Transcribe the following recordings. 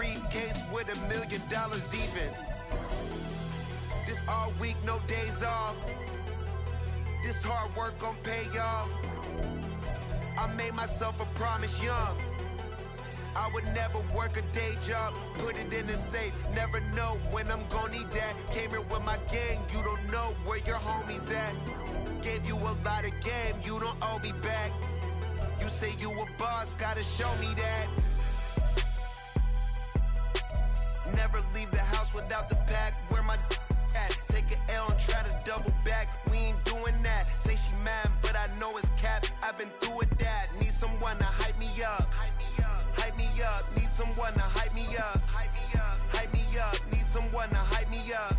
briefcase with $1 million even. This all week, no days off. This hard work gon' pay off. I made myself a promise young. I would never work a day job, put it in the safe. Never know when I'm gon' need that. Came here with my gang, you don't know where your homies at. Gave you a lot of game, you don't owe me back. You say you a boss, gotta show me that. Never leave the house without the pack. Where my at? Take an L and try to double back. We ain't doing that. Say she mad, but I know it's cap. I've been through with that. Need someone to hype me up. Hype me up. Need someone to hype me up. Hype me up. Need someone to hype me up.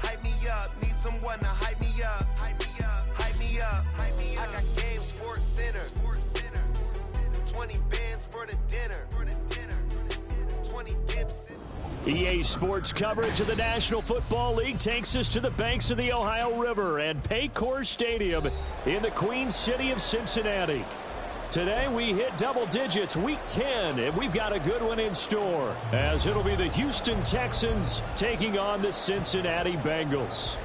Hype me up. Need someone to hype me up. Hype me up. I got Game Sports Center. 20 bands for the dinner. 20 dips. EA Sports coverage of the National Football League takes us to the banks of the Ohio River and Paycor Stadium in the Queen City of Cincinnati. Today we hit double digits, week 10, and we've got a good one in store, as it'll be the Houston Texans taking on the Cincinnati Bengals.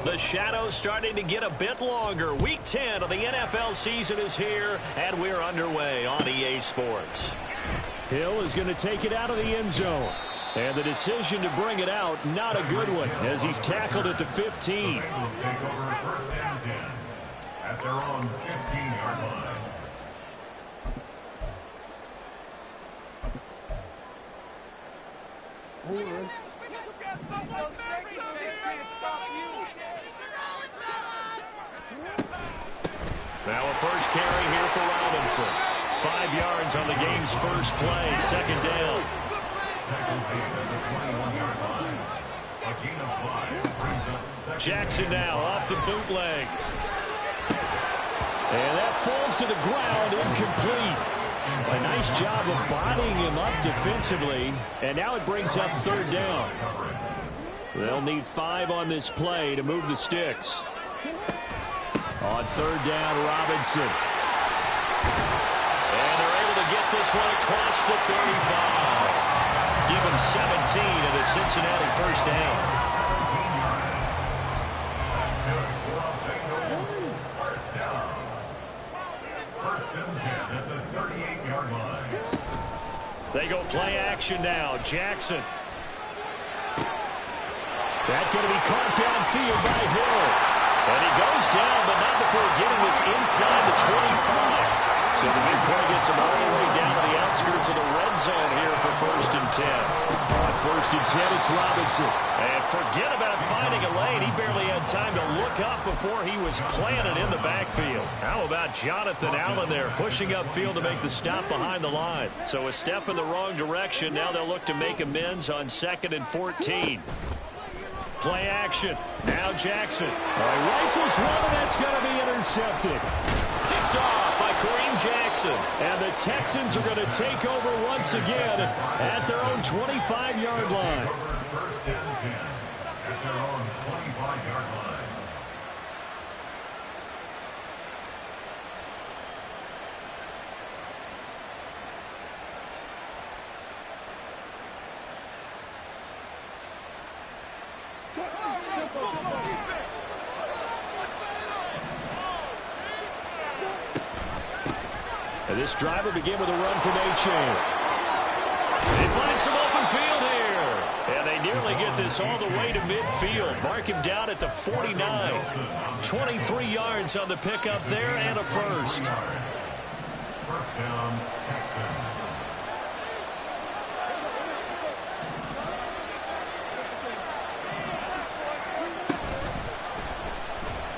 The shadows starting to get a bit longer. Week 10 of the NFL season is here, and we're underway on EA Sports. Hill is going to take it out of the end zone. And the decision to bring it out, not a good one, as he's tackled at the 15. At their own 15-yard line. Now a first carry here for Robinson. 5 yards on the game's first play, second down. Jackson now off the bootleg. And that falls to the ground, incomplete. A nice job of bodying him up defensively. And now it brings up third down. They'll need 5 on this play to move the sticks. On third down, Robinson. And they're able to get this one across the 35. Give him 17 at a Cincinnati first down. They go play action now. Jackson. That's going to be caught downfield by Hill. And he goes down, but not before getting this inside the 25. So the big play gets him all the way down to the outskirts of the red zone here for 1st and 10. On 1st and 10, it's Robinson. And forget about finding a lane. He barely had time to look up before he was planted in the backfield. How about Jonathan Allen there, pushing upfield to make the stop behind the line. So a step in the wrong direction. Now they'll look to make amends on 2nd and 14. Play action. Now Jackson. Rifles one, and that's going to be intercepted. Picked off by Kareem Jackson. And the Texans are going to take over once again at their own 25-yard line. First and 10 at their own 25-yard line. And this drive will begin with a run from A-Chain. They find some open field here. And they nearly get this all the way to midfield. Mark him down at the 49. 23 yards on the pickup there and a first. First down, Texans.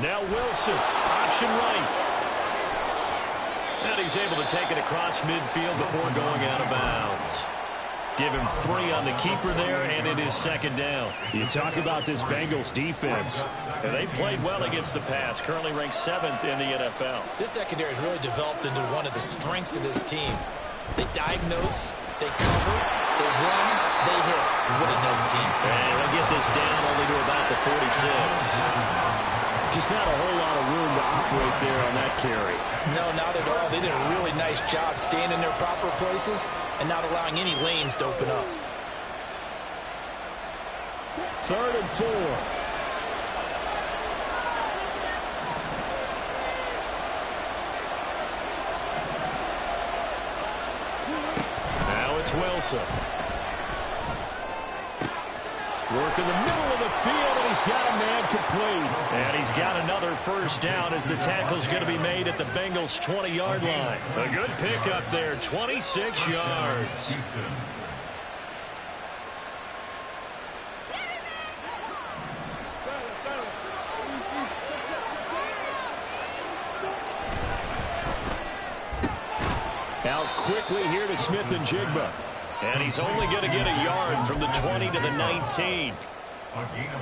Now Wilson, option right. And he's able to take it across midfield before going out of bounds. Give him 3 on the keeper there, and it is 2nd down. You talk about this Bengals defense. And they played well against the pass, currently ranked 7th in the NFL. This secondary has really developed into one of the strengths of this team. They diagnose, they cover, they run, they hit. What a nice team. And they'll get this down only to about the 46. Just not a whole lot of room to operate there on that carry. No, not at all. They did a really nice job staying in their proper places and not allowing any lanes to open up. 3rd and 4. Now it's Wilson. Work in the middle of the field, and he's got a man complete. And he's got another first down as the tackle's going to be made at the Bengals' 20-yard line. A good pickup there, 26 yards. Out quickly here to Smith-Njigba. And he's only going to get a yard from the 20 to the 19.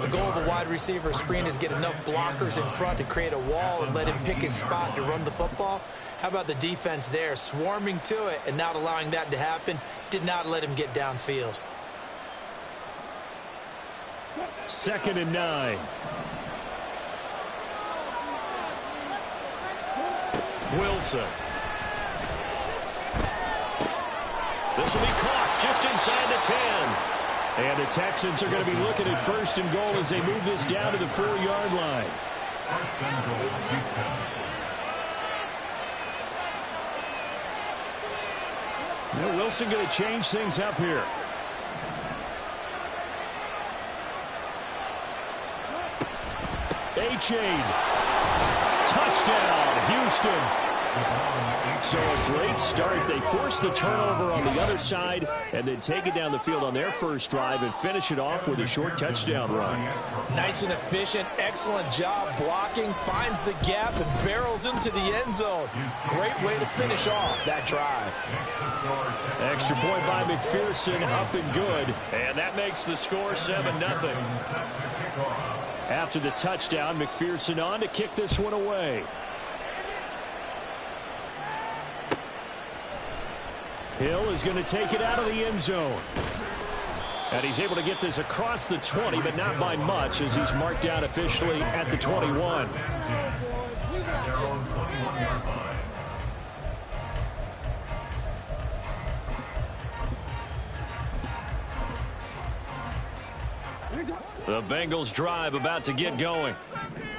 The goal of a wide receiver screen is get enough blockers in front to create a wall and let him pick his spot to run the football. How about the defense there, swarming to it and not allowing that to happen? Did not let him get downfield. 2nd and 9. Wilson. This will be caught just inside the 10. And the Texans are going to be looking at 1st and goal as they move this down to the 4-yard line. 1st and goal, Houston. Now Wilson going to change things up here. A-chain. Touchdown, Houston. So a great start. They force the turnover on the other side and then take it down the field on their first drive and finish it off with a short touchdown run. Nice and efficient. Excellent job blocking. Finds the gap and barrels into the end zone. Great way to finish off that drive. Extra point by McPherson, up and good. And that makes the score 7-0. After the touchdown, McPherson on to kick this one away. Hill is going to take it out of the end zone. And he's able to get this across the 20, but not by much as he's marked down officially at the 21. The Bengals drive about to get going.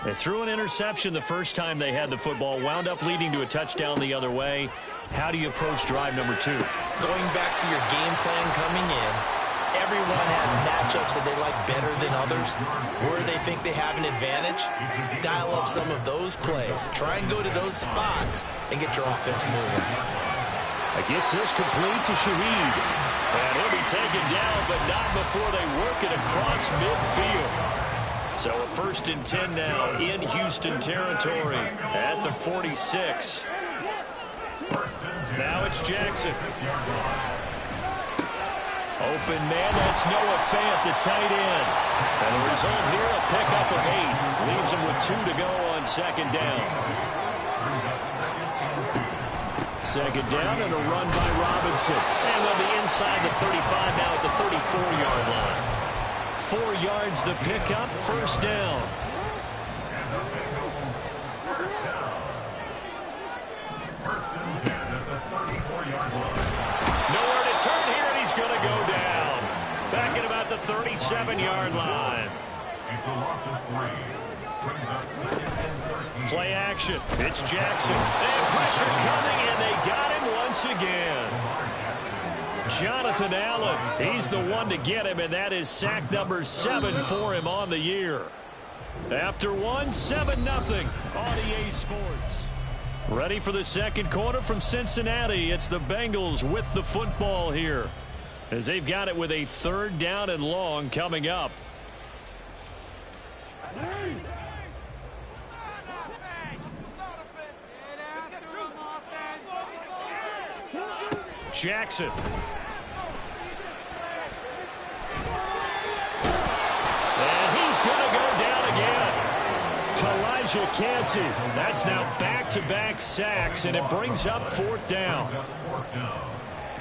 They threw an interception the first time they had the football, wound up leading to a touchdown the other way. How do you approach drive number 2? Going back to your game plan coming in, everyone has matchups that they like better than others, where they think they have an advantage. Dial up some of those plays. Try and go to those spots and get your offense moving. Gets this complete to Shaheed. And he'll be taken down, but not before they work it across midfield. So a 1st and 10 now in Houston territory at the 46. Now it's Jackson. Open man, that's Noah Fant, the tight end. And the result here, a pickup of 8. Leaves him with 2 to go on 2nd down. 2nd down and a run by Robinson. And they'll be inside the 35 now at the 34-yard line. 4 yards the pickup, 1st down. Nowhere to turn here, and he's going to go down. Back at about the 37-yard line. It's a loss of 3. Brings up 2nd and 13. Play action. It's Jackson. And pressure coming, and they got him once again. Jonathan Allen, he's the one to get him, and that is sack number 7 for him on the year. After 1, 7-0 on EA Sports. Ready for the second quarter from Cincinnati. It's the Bengals with the football here, as they've got it with a 3rd down and long coming up. Jackson. And he's going to go down again. Elijah Cansey. That's now back-to-back sacks, and it brings up 4th down.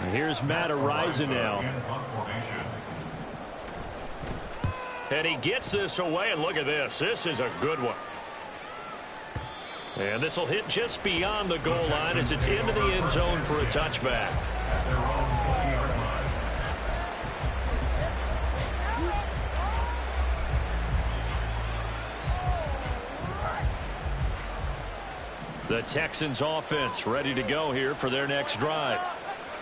And here's Matt Araiza now. And he gets this away, and look at this. This is a good one. And this will hit just beyond the goal line as it's into the end zone for a touchback. At their own 20-yard line. The Texans offense ready to go here for their next drive.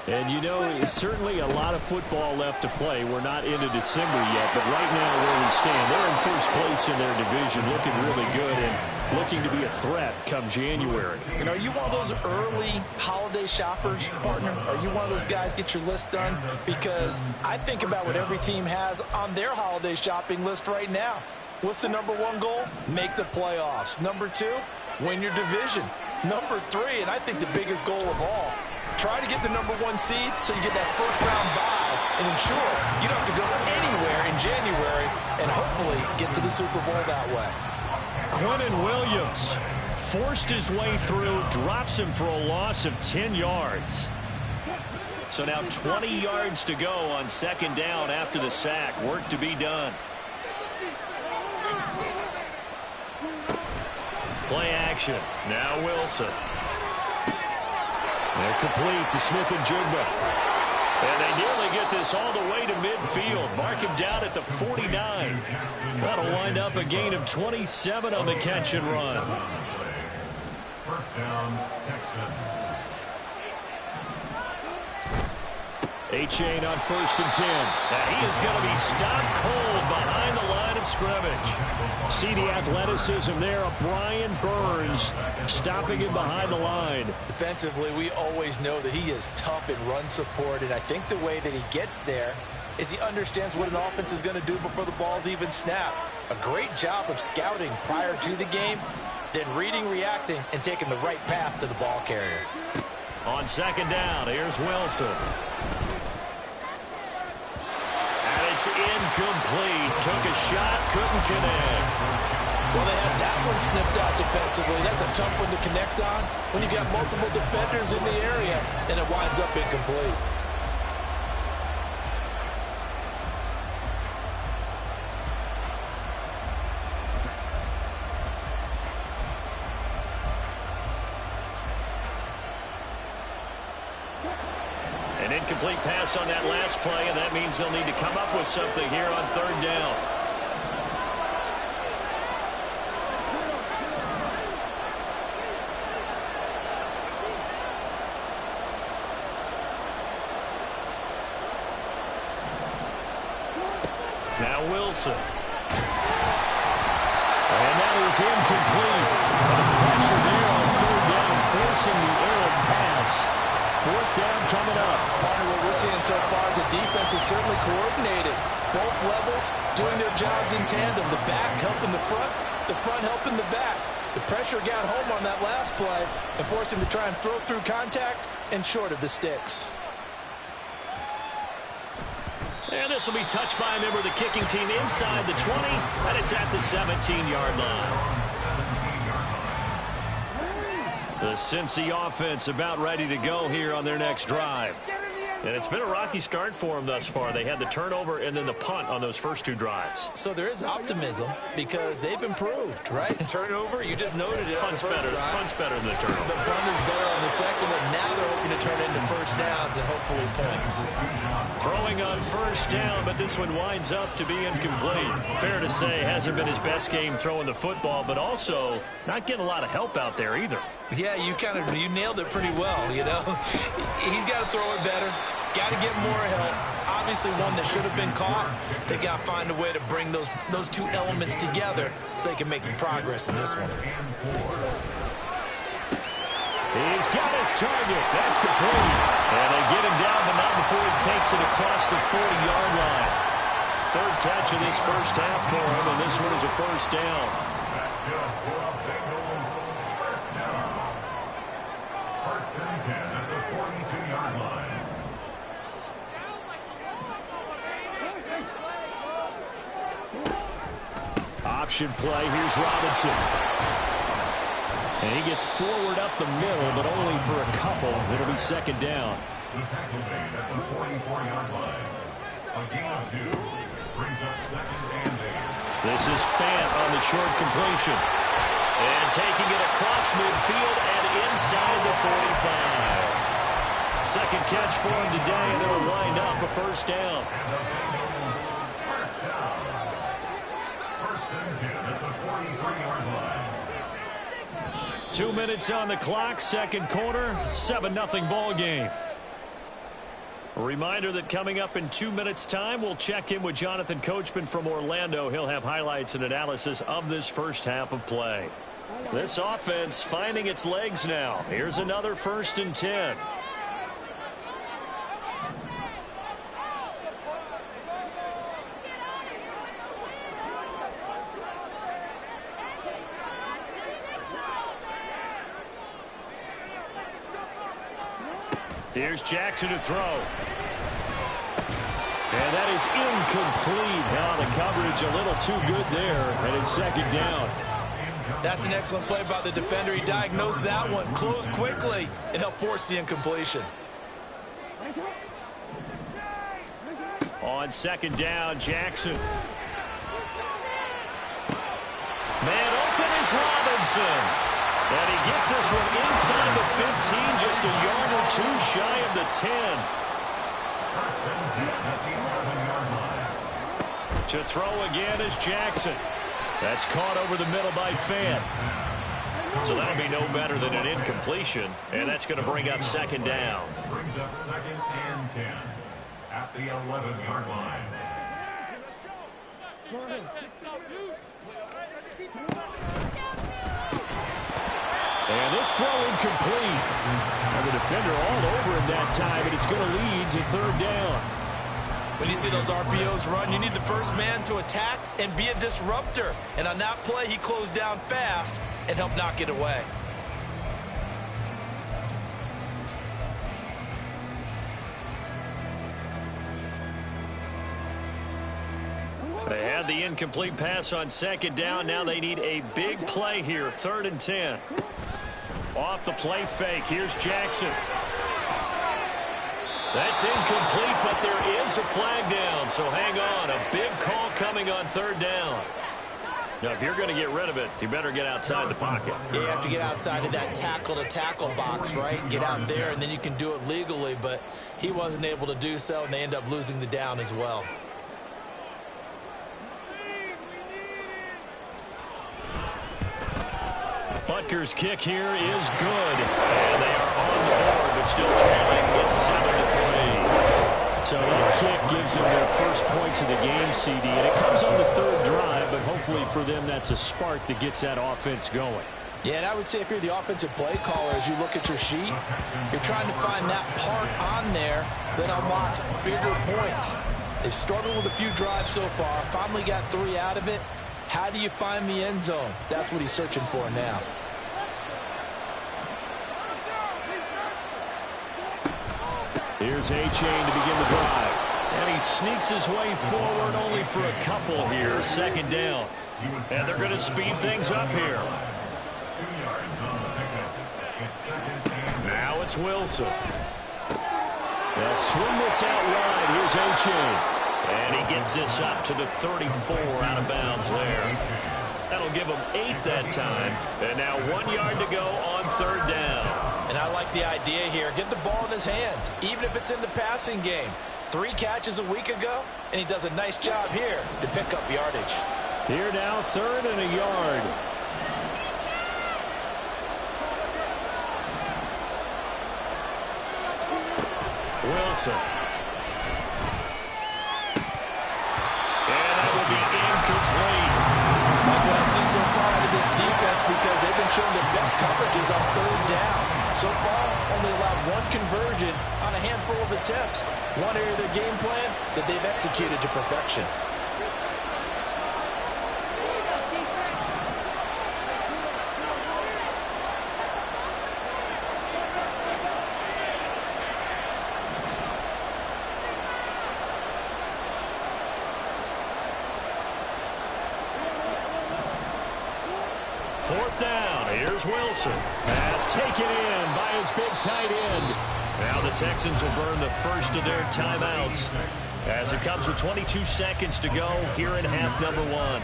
And you know, it's certainly a lot of football left to play. We're not into December yet, but right now where we stand, they're in first place in their division, looking really good and looking to be a threat come January. And are you one of those early holiday shoppers, partner? Are you one of those guys get your list done? Because I think about what every team has on their holiday shopping list right now. What's the number one goal? Make the playoffs. Number two, win your division. Number three, and I think the biggest goal of all, try to get the number one seed so you get that first round bye and ensure you don't have to go anywhere in January and hopefully get to the Super Bowl that way. Quinnen Williams forced his way through, drops him for a loss of 10 yards. So now 20 yards to go on second down after the sack. Work to be done. Play action. Now Wilson. They're complete to Smith-Njigba. And they nearly get this all the way to midfield. Mark him down at the 49. That'll wind up a gain of 27 on the catch and run. First down, Texans. Achane on 1st and 10. And he is going to be stopped cold behind the line of scrimmage. See the athleticism there of Brian Burns stopping him behind the line. Defensively, we always know that he is tough in run support, and I think the way that he gets there is he understands what an offense is going to do before the ball's even snapped. A great job of scouting prior to the game, then reading, reacting, and taking the right path to the ball carrier. On second down, here's Wilson. It's incomplete. Took a shot, couldn't connect. Well, they had that one snipped out defensively. That's a tough one to connect on when you got multiple defenders in the area, and it winds up incomplete. An incomplete pass on that last play, and that means they'll need to come up with something here on third down. Now Wilson. And that is incomplete. The pressure there on third down, forcing the errant pass. Fourth down coming up. Partner, what we're seeing so far is the defense is certainly coordinated. Both levels doing their jobs in tandem. The back helping the front helping the back. The pressure got home on that last play and forced him to try and throw through contact and short of the sticks. And this will be touched by a member of the kicking team inside the 20, and it's at the 17-yard line. The Cincy offense about ready to go here on their next drive. And it's been a rocky start for them thus far. They had the turnover and then the punt on those first two drives. So there is optimism because they've improved, right? Turnover, you just noted it. Punt's better than the turnover. The punt is better on the second, and now they're hoping to turn it into first downs and hopefully points. Throwing on first down, but this one winds up to be incomplete. Fair to say, hasn't been his best game throwing the football, but also not getting a lot of help out there either. Yeah, you nailed it pretty well, you know. He's got to throw it better. Got to get more help. Obviously one that should have been caught. They got to find a way to bring those two elements together so they can make some progress in this one. He's got his target. That's complete. And they get him down, but not before he takes it across the 40-yard line. Third catch of this first half for him, and this one is a first down. That's good for the Bengals. First down. First and 10 at the 42-yard line. Option play. Here's Robinson. And he gets forward up the middle, but only for a couple. It'll be second down. The tackle made at the 44-yard line. A gain of 2 brings up second and 8. This is Fant on the short completion. And taking it across midfield and inside the 45. Second catch for him today, and it'll wind up a first down. First down. First and 10 at the 43-yard line. 2 minutes on the clock, second quarter, 7-0 ball game. A reminder that coming up in 2 minutes' time, we'll check in with Jonathan Coachman from Orlando. He'll have highlights and analysis of this first half of play. This offense finding its legs now. Here's another 1st and 10. Here's Jackson to throw. And that is incomplete. Now the coverage a little too good there, and it's second down. That's an excellent play by the defender. He diagnosed that one, closed quickly, and helped force the incompletion. On second down, Jackson. Man open is Robinson. And he gets this one inside the 15, just a yard or two shy of the 10. First and 10 at the 11-yard line. To throw again is Jackson. That's caught over the middle by Fan. So that'll be no better than an incompletion, and that's going to bring up second down. Brings up second and 10 at the 11-yard line. And this throw incomplete. And the defender all over him that time, and it's going to lead to third down. When you see those RPOs run, you need the first man to attack and be a disruptor. And on that play, he closed down fast and helped knock it away. They had the incomplete pass on second down. Now they need a big play here, 3rd and 10. Off the play fake, here's Jackson. That's incomplete, but there is a flag down, so hang on. A big call coming on third down. Now, if you're going to get rid of it, you better get outside the pocket. Yeah, you have to get outside of that tackle-to-tackle box, right? Get out there, and then you can do it legally, but he wasn't able to do so, and they end up losing the down as well. Butker's kick here is good. And they are on the board, but still trailing. It's 7-3. So that kick gives them their first points of the game, CD. And it comes on the third drive, but hopefully for them that's a spark that gets that offense going. Yeah, and I would say if you're the offensive play caller, as you look at your sheet, you're trying to find that part on there that unlocks bigger points. They've struggled with a few drives so far. Finally got 3 out of it. How do you find the end zone? That's what he's searching for now. Here's A-Chain to begin the drive. And he sneaks his way forward only for a couple here. Second down. And they're going to speed things up here. 2 yards on the pickup. It's second and Now it's Wilson. They'll swing this out wide. Here's A-Chain. And he gets this up to the 34 out of bounds there. That'll give him 8 that time. And now 1 yard to go on third down. And I like the idea here. Get the ball in his hands, even if it's in the passing game. 3 catches a week ago, and he does a nice job here to pick up yardage. Here now, 3rd and a yard. Wilson. And that will be incomplete. Like what I see so far out of this defense, because they've been showing their best coverages on third down. So far, only allowed 1 conversion on a handful of attempts. One area of their game plan that they've executed to perfection. Fourth down. Here's Wilson. Pass taken in by his big tight end. Now the Texans will burn the first of their timeouts as it comes with 22 seconds to go here in half number 1.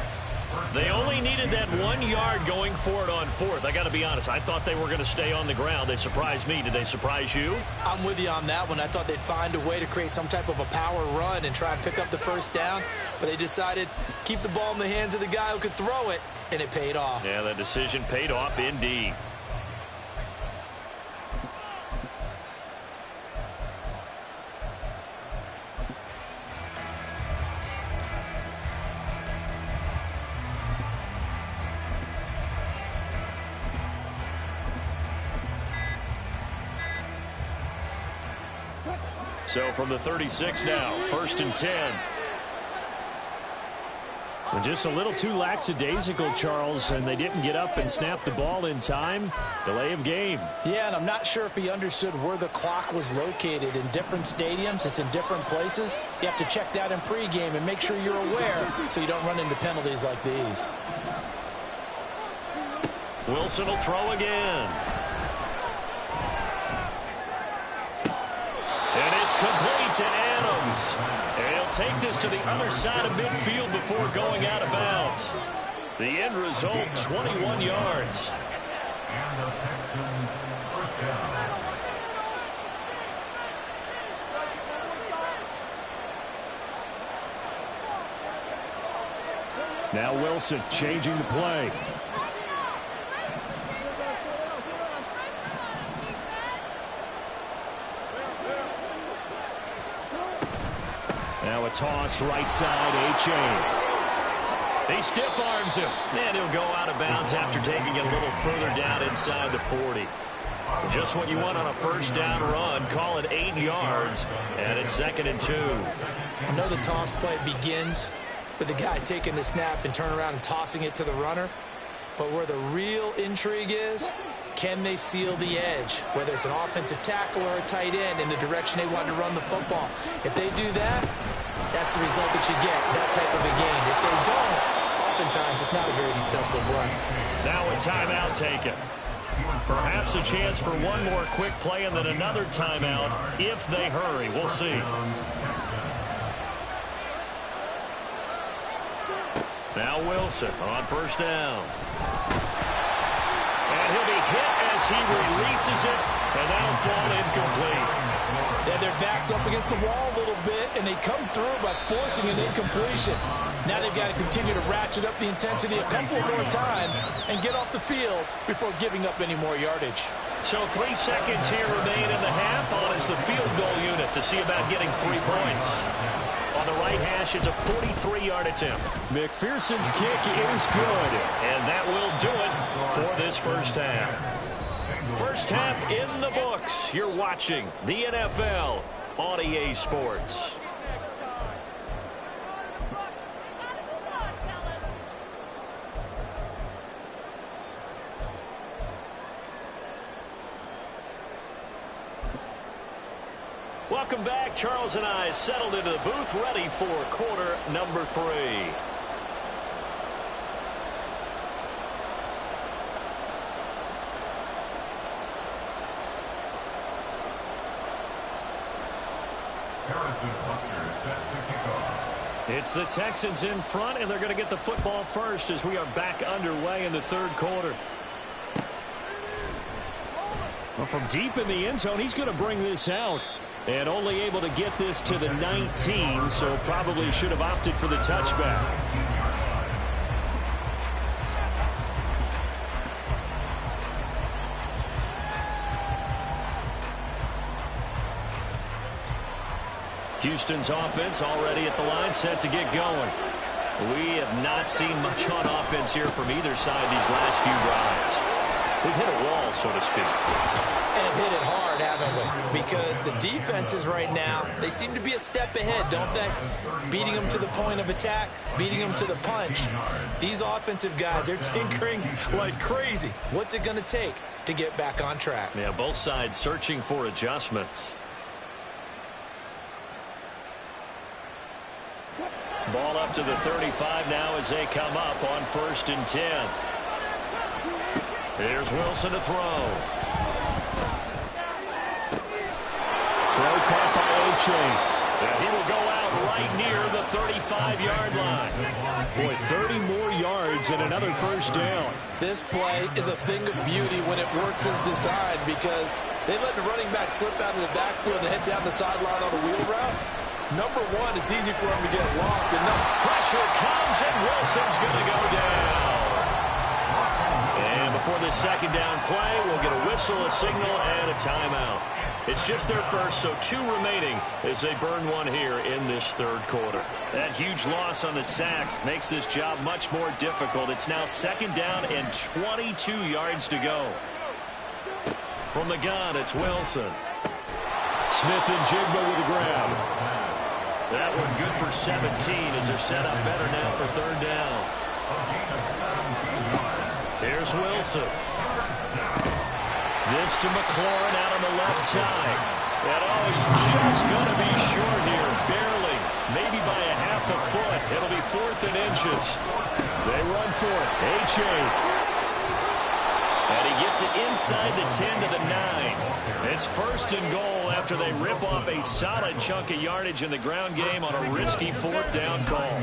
They only needed that 1 yard going for it on fourth. I got to be honest, I thought they were going to stay on the ground. They surprised me. Did they surprise you? I'm with you on that one. I thought they'd find a way to create some type of a power run and try and pick up the first down, but they decided keep the ball in the hands of the guy who could throw it, and it paid off. Yeah, that decision paid off indeed. So from the 36 now, 1st and 10. Well, just a little too lackadaisical, Charles, and they didn't get up and snap the ball in time. Delay of game. Yeah, and I'm not sure if he understood where the clock was located. In different stadiums, it's in different places. You have to check that in pregame and make sure you're aware so you don't run into penalties like these. Wilson will throw again. And it's complete to Adams. And he'll take this to the other side of midfield before going out of bounds. The end result, 21 yards. And the Texans first down. Now Wilson changing the play. Now a toss right side, A-Chain. He stiff arms him. And he'll go out of bounds after taking it a little further down inside the 40. Just what you want on a first down run. Call it 8 yards. And it's 2nd and 2. I know the toss play begins with the guy taking the snap and turn around and tossing it to the runner. But where the real intrigue is, can they seal the edge, whether it's an offensive tackle or a tight end, in the direction they want to run the football? If they do that, that's the result that you get, that type of a game. If they don't, oftentimes it's not a very successful run. Now a timeout taken. Perhaps a chance for one more quick play and then another timeout if they hurry. We'll see. Now Wilson on first down. And he'll be hit as he releases it, and that'll fall incomplete. Yeah, their back's up against the wall a little bit, and they come through by forcing an incompletion. Now they've got to continue to ratchet up the intensity a couple more times and get off the field before giving up any more yardage. So 3 seconds here remain in the half on as the field goal unit to see about getting 3 points. On the right hash, it's a 43-yard attempt. McPherson's kick is good. And that will do it for this first half. First half in the books. You're watching the NFL on EA Sports. Welcome back. Charles and I settled into the booth, ready for quarter number 3. Harrison Butker set to kick off. It's the Texans in front, and they're going to get the football first as we are back underway in the third quarter. Well, from deep in the end zone, he's going to bring this out. And only able to get this to the 19, so probably should have opted for the touchback. Houston's offense already at the line, set to get going. We have not seen much on offense here from either side these last few drives. We've hit a wall, so to speak. And have hit it hard, haven't we? Because the defenses right now, they seem to be a step ahead, don't they? Beating them to the point of attack, beating them to the punch. These offensive guys, they're tinkering like crazy. What's it going to take to get back on track? Yeah, both sides searching for adjustments. Ball up to the 35 now as they come up on 1st and 10. Here's Wilson to throw. Throw caught by A-Chain. And he will go out right right near the 35-yard line. Boy, 30 more yards and another first down. This play is a thing of beauty when it works as designed because they let the running back slip out of the backfield and head down the sideline on a wheel route. Number one, it's easy for him to get lost. And pressure comes, and Wilson's going to go down. And before this second down play, we'll get a whistle, a signal, and a timeout. It's just their first, so 2 remaining as they burn one here in this third quarter. That huge loss on the sack makes this job much more difficult. It's now second down and 22 yards to go. From the gun, it's Wilson. Smith-Njigba with the grab. That one good for 17 as they're set up better now for third down. Here's Wilson. This to McLaurin out on the left side. And he's just going to be short here, barely, maybe by a half a foot. It'll be 4th and inches. They run for it. H.A. And he gets it inside the 10 to the 9. It's 1st and goal after they rip off a solid chunk of yardage in the ground game on a risky 4th down call.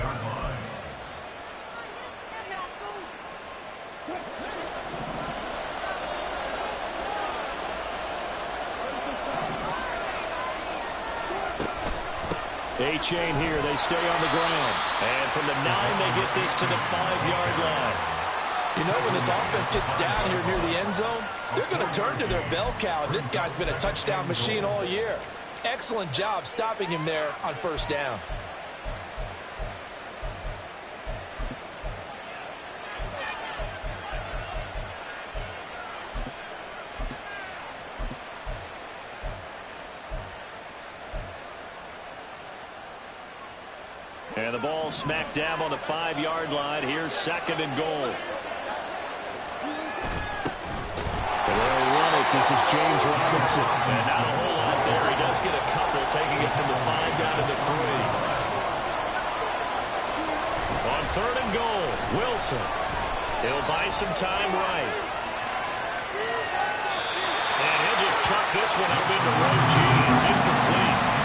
A-chain here. They stay on the ground. And from the 9, they get this to the 5-yard line. You know, when this offense gets down here near the end zone, they're going to turn to their bell cow. And this guy's been a touchdown machine all year. Excellent job stopping him there on first down. And the ball smack dab on the 5-yard line. Here's 2nd and goal. They'll run it. This is James Robinson. And not a whole lot there. He does get a couple, taking it from the 5 down to the 3. On 3rd and goal, Wilson. He'll buy some time right. And he'll just chuck this one up into row G. It's incomplete.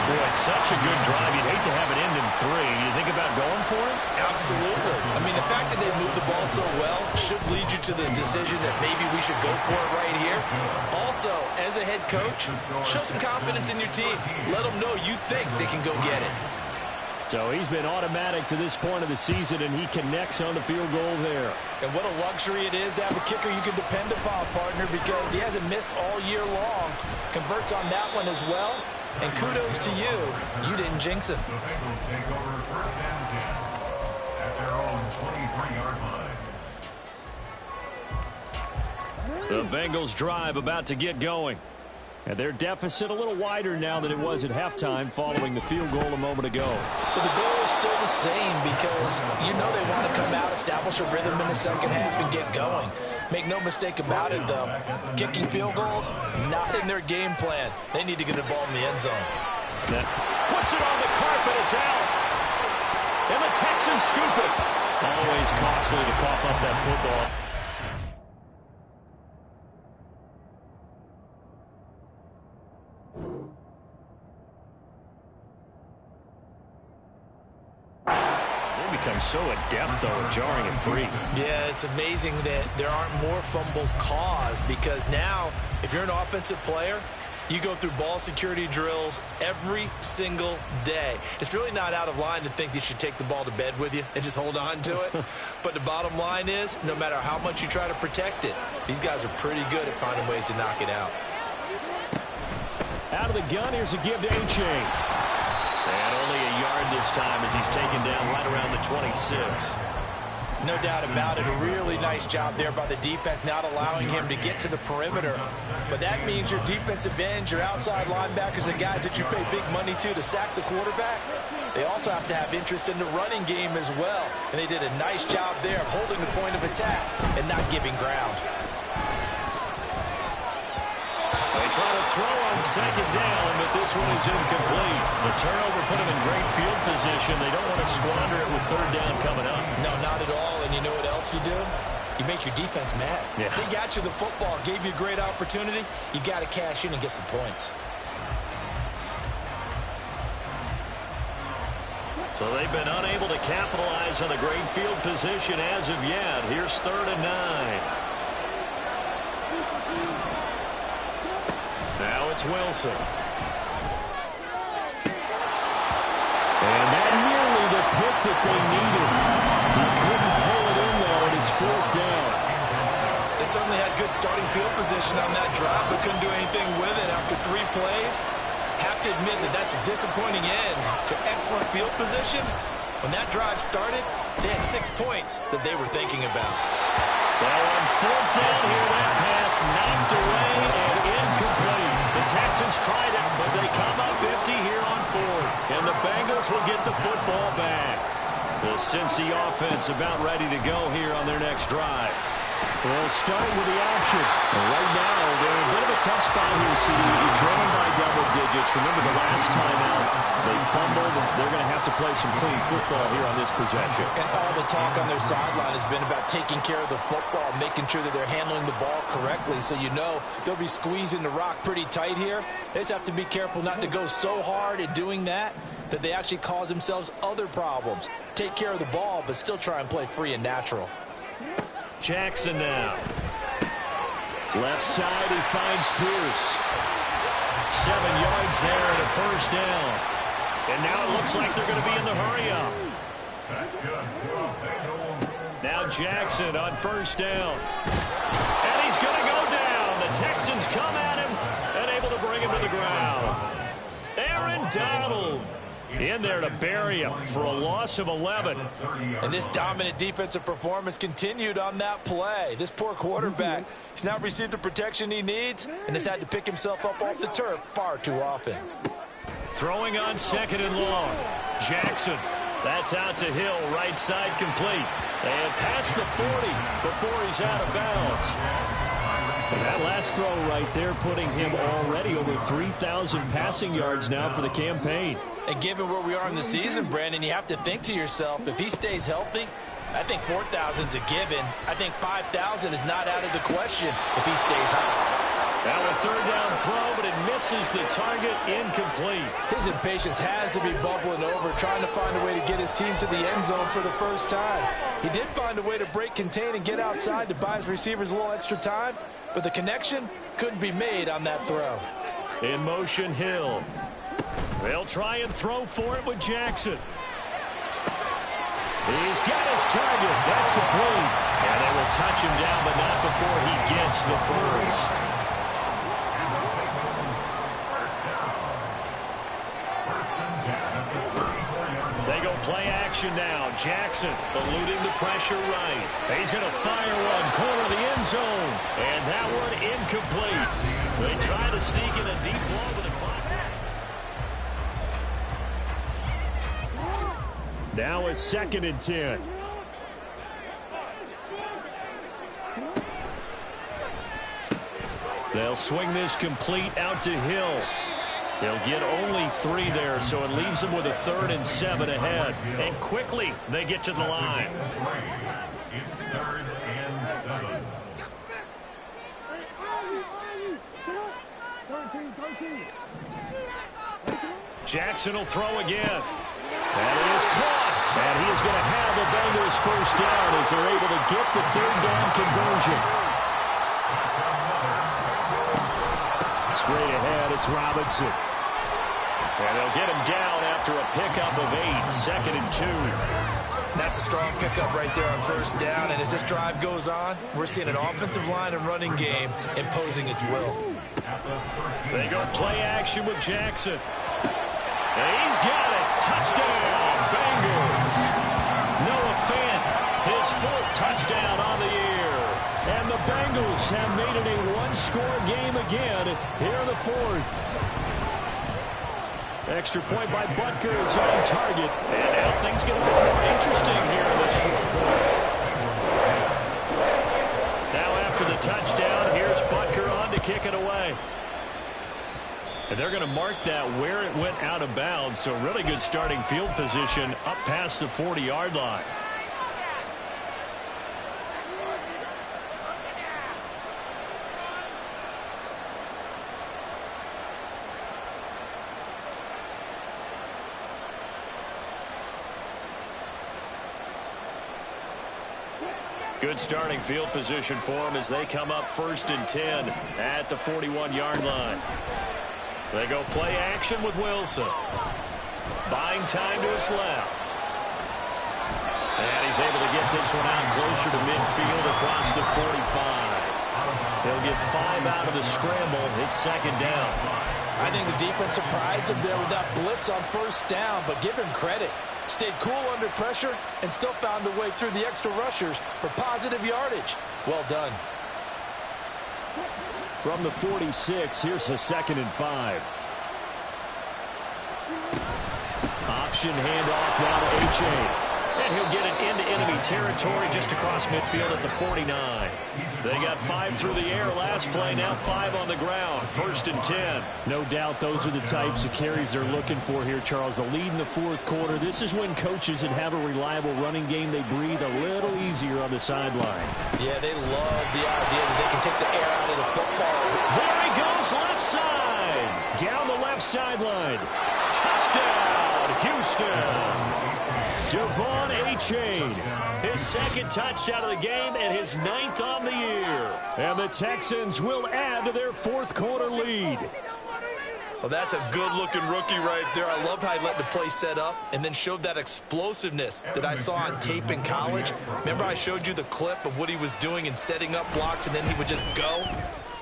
Boy, such a good drive. You'd hate to have it end in 3. You think about going for it? Absolutely. I mean, the fact that they moved the ball so well should lead you to the decision that maybe we should go for it right here. Also, as a head coach, show some confidence in your team. Let them know you think they can go get it. So he's been automatic to this point of the season, and he connects on the field goal there. And what a luxury it is to have a kicker you can depend upon, partner, because he hasn't missed all year long. Converts on that one as well. And kudos to you. You didn't jinx him. The Bengals take over 1st and 10 at their own 23-yard line. The Bengals drive about to get going. And their deficit a little wider now than it was at halftime following the field goal a moment ago. But the goal is still the same because you know they want to come out, establish a rhythm in the second half, and get going. Make no mistake about it, though. Kicking field goals, not in their game plan. They need to get the ball in the end zone. That puts it on the carpet. It's out. And the Texans scoop it. Always costly to cough up that football. Become so adept, though, at jarring it free. Yeah, it's amazing that there aren't more fumbles caused because now, if you're an offensive player, you go through ball security drills every single day. It's really not out of line to think you should take the ball to bed with you and just hold on to it. But the bottom line is, no matter how much you try to protect it, these guys are pretty good at finding ways to knock it out. Out of the gun, here's a give to A-Chain. And only a yard this time as he's taken down right around the 26. No doubt about it. A really nice job there by the defense, not allowing him to get to the perimeter. But that means your defensive ends, your outside linebackers, the guys that you pay big money to sack the quarterback, they also have to have interest in the running game as well. And they did a nice job there of holding the point of attack and not giving ground. They try to throw on second down, but this one is incomplete. The turnover put them in great field position. They don't want to squander it with third down coming up. No, not at all. And you know what else you do? You make your defense mad. Yeah. They got you the football, gave you a great opportunity. You got to cash in and get some points. So they've been unable to capitalize on the great field position as of yet. Here's 3rd and 9. Now it's Wilson. And that nearly the pick that they needed. He couldn't pull it in there, and it's 4th down. They certainly had good starting field position on that drive, but couldn't do anything with it after 3 plays. Have to admit that that's a disappointing end to excellent field position. When that drive started, they had 6 points that they were thinking about. Well, on 4th down here, that pass knocked away and incomplete. The Texans tried it, but they come up empty here on 4th. And the Bengals will get the football back. The Cincy offense about ready to go here on their next drive. They'll start with the option. Right now, they're in a bit of a tough spot here, CD. You're trailing by double digits. Remember the last time out, they fumbled. They're going to have to play some clean football here on this possession. And all the talk on their sideline has been about taking care of the football, making sure that they're handling the ball correctly. So you know they'll be squeezing the rock pretty tight here. They just have to be careful not to go so hard at doing that they actually cause themselves other problems. Take care of the ball, but still try and play free and natural. Jackson now. Left side, he finds Pierce. 7 yards there and a 1st down. And now it looks like they're going to be in the hurry-up. That's good. Now Jackson on 1st down. And he's going to go down. The Texans come at him and able to bring him to the ground. Aaron Donald in there to bury him for a loss of 11. And this dominant defensive performance continued on that play. This poor quarterback, he's not received the protection he needs and has had to pick himself up off the turf far too often. Throwing on 2nd and long. Jackson. That's out to Hill. Right side complete. And past the 40 before he's out of bounds. And that last throw right there putting him already over 3,000 passing yards now for the campaign. And given where we are in the season, Brandon, you have to think to yourself, if he stays healthy, I think 4,000 is a given. I think 5,000 is not out of the question if he stays high. Now a 3rd down throw, but it misses the target, incomplete. His impatience has to be bubbling over, trying to find a way to get his team to the end zone for the first time. He did find a way to break, contain, and get outside to buy his receivers a little extra time, but the connection couldn't be made on that throw. In motion, Hill. They'll try and throw for it with Jackson. He's got his target. That's complete. And they will touch him down, but not before he gets the first. They go play action now. Jackson eluding the pressure right. He's going to fire one, corner of the end zone. And that one incomplete. They try to sneak in a deep ball with the clock. Now a 2nd and 10. They'll swing this complete out to Hill. They'll get only 3 there, so it leaves them with a 3rd and 7 ahead. And quickly, they get to the line. It's 3rd and 7. Jackson will throw again. And it is caught. And he is going to have the Bengals 1st down as they're able to get the 3rd down conversion. Straight ahead, it's Robinson. And they'll get him down after a pickup of 8, 2nd and 2. That's a strong pickup right there on 1st down. And as this drive goes on, we're seeing an offensive line and running game imposing its will. They go play action with Jackson. And he's got it. Touchdown, Bengals. Noah Fant, his 4th touchdown on the year. And the Bengals have made it a one-score game again here in the 4th. Extra point by Butker is on target. And now things get a bit more interesting here in this 4th quarter. Now after the touchdown, here's Butker on to kick it away. And they're going to mark that where it went out of bounds. So really good starting field position up past the 40-yard line. Good starting field position for them as they come up 1st and 10 at the 41-yard line. They go play action with Wilson. Buying time to his left. And he's able to get this one out closer to midfield across the 45. They'll get 5 out of the scramble. It's 2nd down. I think the defense surprised him there with that blitz on 1st down, but give him credit. Stayed cool under pressure and still found a way through the extra rushers for positive yardage. Well done. From the 46, here's a 2nd and 5. Option handoff now to H.A. And he'll get it into enemy territory just across midfield at the 49. They got 5 through the air last play, now 5 on the ground. 1st and 10. No doubt those are the types of carries they're looking for here, Charles. The lead in the 4th quarter. This is when coaches that have a reliable running game, they breathe a little easier on the sideline. Yeah, they love the idea that they can take the air out of the football. There he goes, left side. Down the left sideline. Touchdown, Houston. Devon Achane. His 2nd touchdown of the game and his 9th on the year. And the Texans will add to their 4th quarter lead. Well, that's a good-looking rookie right there. I love how he let the play set up and then showed that explosiveness that I saw on tape in college. Remember I showed you the clip of what he was doing and setting up blocks, and then he would just go?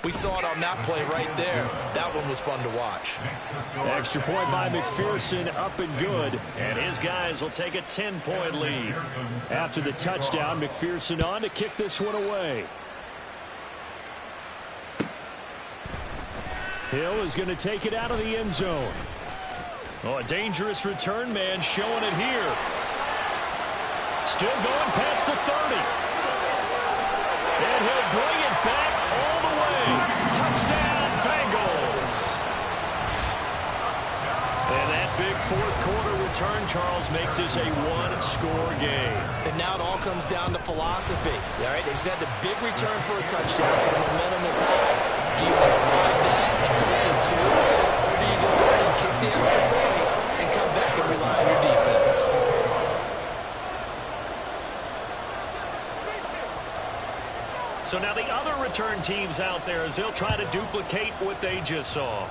We saw it on that play right there. That one was fun to watch. Extra point by McPherson, up and good. And his guys will take a 10-point lead. After the touchdown, McPherson on to kick this one away. Hill is going to take it out of the end zone. Oh, a dangerous return man showing it here. Still going past the 30. And he'll bring it back all the way. Touchdown, Bengals. And that big 4th quarter return, Charles, makes this a 1-score game. And now it all comes down to philosophy. All right, they just had the big return for a touchdown, so the momentum is high. Do you want to ride that and go for 2? Or do you just go ahead and kick the extra point and come back and rely on your defense? So now the other return teams out there as they'll try to duplicate what they just saw.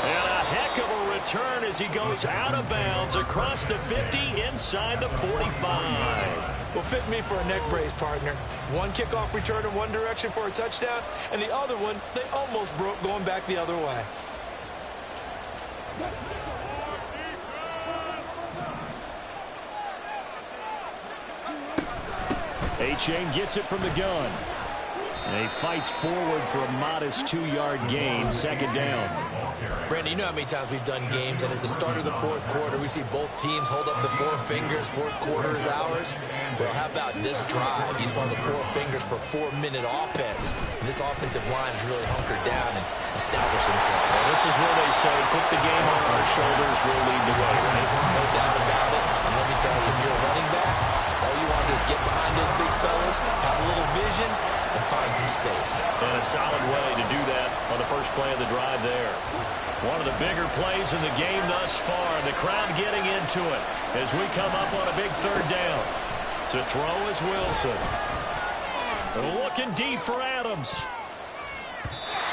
And a heck of a return as he goes out of bounds across the 50 inside the 45. Well, fit me for a neck brace, partner. One kickoff return in one direction for a touchdown, and the other one, they almost broke going back the other way. Achane gets it from the gun. And he fights forward for a modest 2-yard gain, 2nd down. Brandon, you know how many times we've done games, and at the start of the 4th quarter, we see both teams hold up the 4 fingers, 4th quarter is ours. Well, how about this drive? You saw the 4 fingers for 4-minute offense, and this offensive line has really hunkered down and established themselves. Well, this is where they say, put the game on our shoulders, we'll lead the way, right? No doubt about it. And let me tell you, if you're a running back, all you want to do is get behind those big fellas, have a little vision, and find some space. And a solid way to do that on the first play of the drive there. One of the bigger plays in the game thus far. The crowd getting into it as we come up on a big 3rd down. To throw is Wilson. Looking deep for Adams.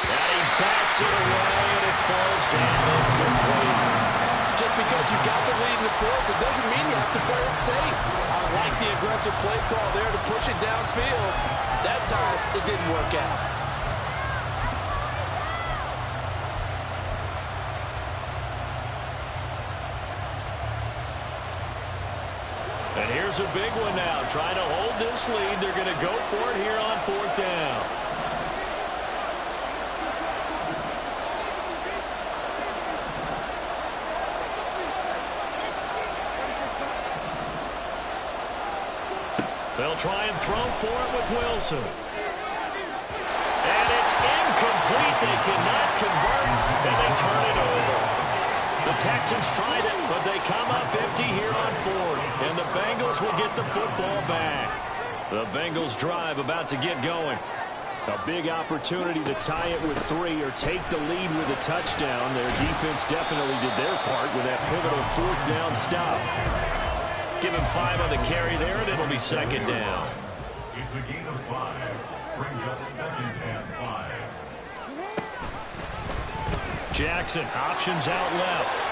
And he backs it away, and it falls down incomplete. Just because you got the lead in the 4th, it doesn't mean you have to play it safe. I like the aggressive play call there to push it downfield. That time, it didn't work out. And here's a big one now. Trying to hold this lead. They're going to go for it here on 4th down. They'll try and throw for it with Wilson. And it's incomplete. They cannot convert, and they turn it over. The Texans tried it, but they come up empty here on 4th, and the Bengals will get the football back. The Bengals drive about to get going. A big opportunity to tie it with 3 or take the lead with a touchdown. Their defense definitely did their part with that pivotal 4th down stop. Give him 5 on the carry there, and it'll be 2nd down. It's a gain of 5. Brings up 2nd and 5. Jackson, options out left.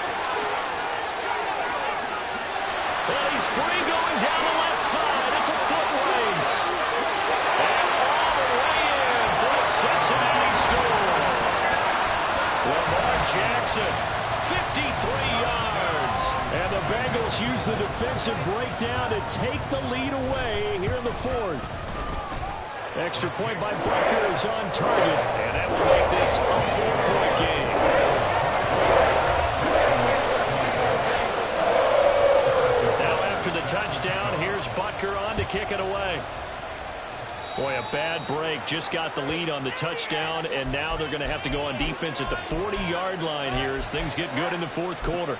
And he's free going down the left side. It's a foot race. And all the way in for a Cincinnati score. Lamar Jackson, 53 yards. And the Bengals use the defensive breakdown to take the lead away here in the 4th. Extra point by Butker is on target. And that will make this a 4-point game. Now after the touchdown, here's Butker on to kick it away. Boy, a bad break. Just got the lead on the touchdown, and now they're going to have to go on defense at the 40-yard line here as things get good in the 4th quarter.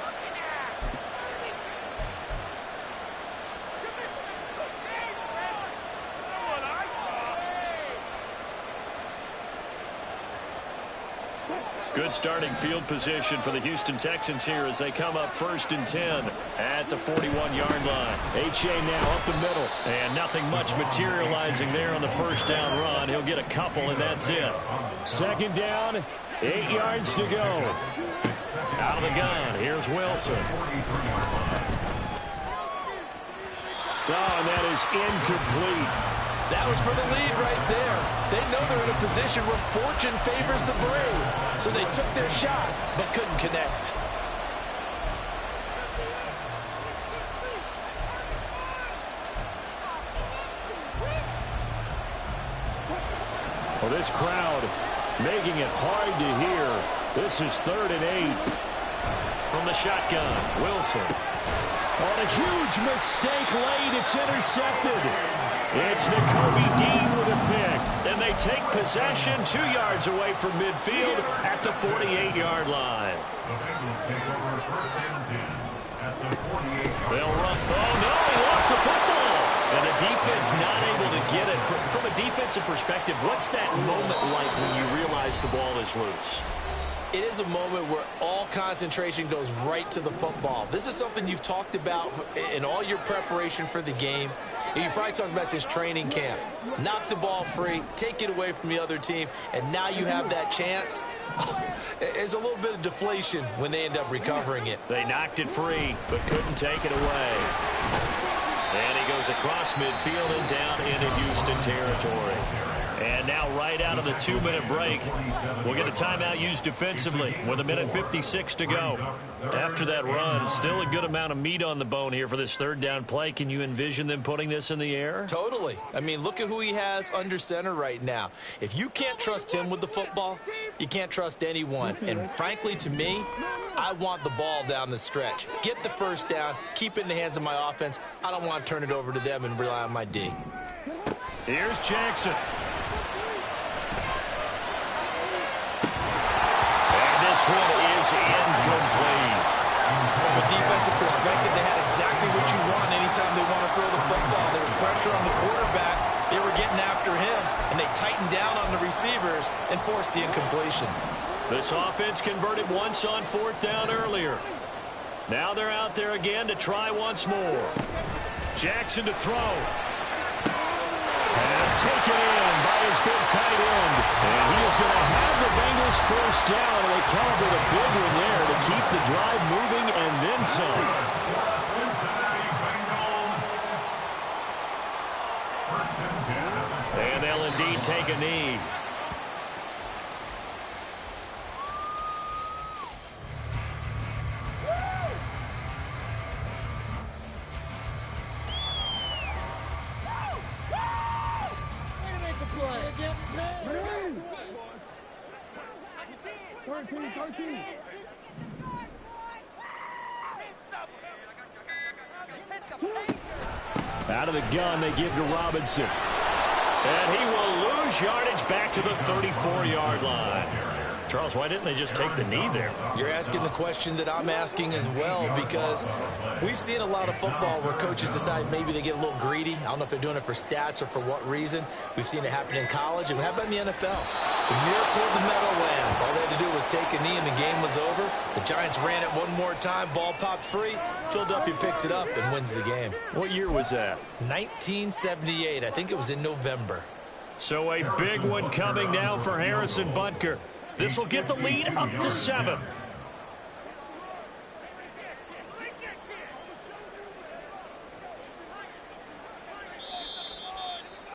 Good starting field position for the Houston Texans here as they come up 1st and 10 at the 41-yard line. H.A. now up the middle. And nothing much materializing there on the 1st down run. He'll get a couple, and that's it. 2nd down, 8 yards to go. Out of the gun, here's Wilson. Oh, and that is incomplete. That was for the lead right there. They know they're in a position where fortune favors the brave. So they took their shot, but couldn't connect. Well, this crowd making it hard to hear. This is 3rd and 8. From the shotgun, Wilson. On a huge mistake late, it's intercepted. It's Nakobe Dean with a pick. And they take possession 2 yards away from midfield at the 48-yard line. The Bengals take over 1st and 10 at the 48-yard line. They'll run. Oh, no, he lost the football. And the defense not able to get it. From a defensive perspective, what's that moment like when you realize the ball is loose? It is a moment where all concentration goes right to the football. This is something you've talked about in all your preparation for the game. You probably talked about since training camp. Knock the ball free, take it away from the other team, and now you have that chance. It's a little bit of deflation when they end up recovering it. They knocked it free, but couldn't take it away. And he goes across midfield and down into Houston territory. And now right out of the 2-minute break, we'll get a timeout used defensively with 1:56 to go. After that run, still a good amount of meat on the bone here for this 3rd down play. Can you envision them putting this in the air? Totally. I mean, look at who he has under center right now. If you can't trust him with the football, you can't trust anyone. And frankly, to me, I want the ball down the stretch. Get the 1st down, keep it in the hands of my offense. I don't want to turn it over to them and rely on my D. Here's Jackson. This one is incomplete. From a defensive perspective, they had exactly what you want anytime they want to throw the football. There was pressure on the quarterback. They were getting after him, and they tightened down on the receivers and forced the incompletion. This offense converted once on 4th down earlier. Now they're out there again to try once more. Jackson to throw. Has taken in by his big tight end. And he is going to have the Bengals 1st down. And they calibrate a big one there to keep the drive moving and then some. Cincinnati Bengals. 1st and 10. And they'll indeed take a knee. Out of the gun, they give to Robinson. And he will lose yardage back to the 34-yard line. Charles, why didn't they just take the knee there? You're asking the question that I'm asking as well, because we've seen a lot of football where coaches decide maybe they get a little greedy. I don't know if they're doing it for stats or for what reason. We've seen it happen in college, and how about in the NFL? The miracle of the Meadowlands. All they had to do was take a knee, and the game was over. The Giants ran it one more time. Ball popped free. Philadelphia picks it up and wins the game. What year was that? 1978. I think it was in November. So a big one coming now for Harrison Butker. This will get the lead up to 7.